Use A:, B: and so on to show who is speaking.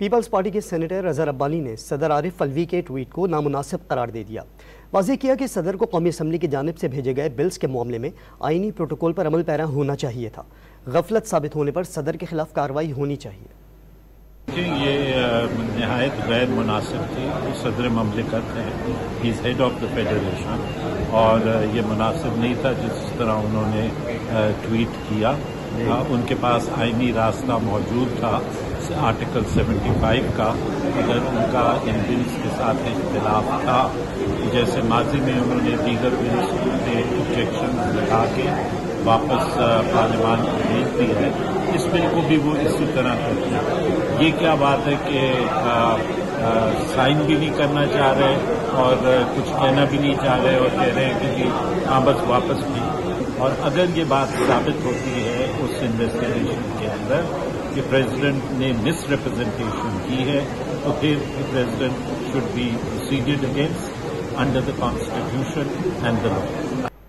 A: Peoples party کے senator Azhar عبانی نے صدر عارف الوی کے ٹویٹ کو نامناسب قرار دے دیا۔ واضح کیا کہ صدر کو قومی اسمبلی کی جانب سے بھیجے گئے بلز کے معاملے میں آئینی پروٹوکول پر عمل پیرا ہونا چاہیے تھا۔ غفلت ثابت ہونے پر صدر کے خلاف کارروائی ہونی چاہیے۔
B: یہ نہایت غیر مناسب تھی۔ صدر مملکت ہیں، ہی از ہیڈ آف دا فیڈریشن، اور یہ مناسب نہیں تھا جس طرح انہوں نے ٹویٹ کیا۔ ان کے پاس آئینی راستہ موجود تھا آرٹیکل 75 کا، اگر ان کا ان بلز کے ساتھ اختلاف تھا، جیسے ماضی میں انہوں نے دیگر بلز پہ آبجیکشن لگا کے واپس پارلیمان کو بھیج دی ہے، اس بل کو بھی وہ اسی طرح کرتے ہیں۔ یہ کیا بات ہے کہ سائن بھی نہیں کرنا چاہ رہے اور کچھ کہنا بھی نہیں چاہ رہے اور کہہ رہے ہیں کہ جی ہاں بس واپس بھی۔ اور اگر یہ بات ثابت ہوتی ہے اس انویسٹیگیشن کے اندر کہ پریزیڈنٹ نے مس ریپرزنٹیشن کی ہے، تو پھر president should be proceeded against under the constitution and the law.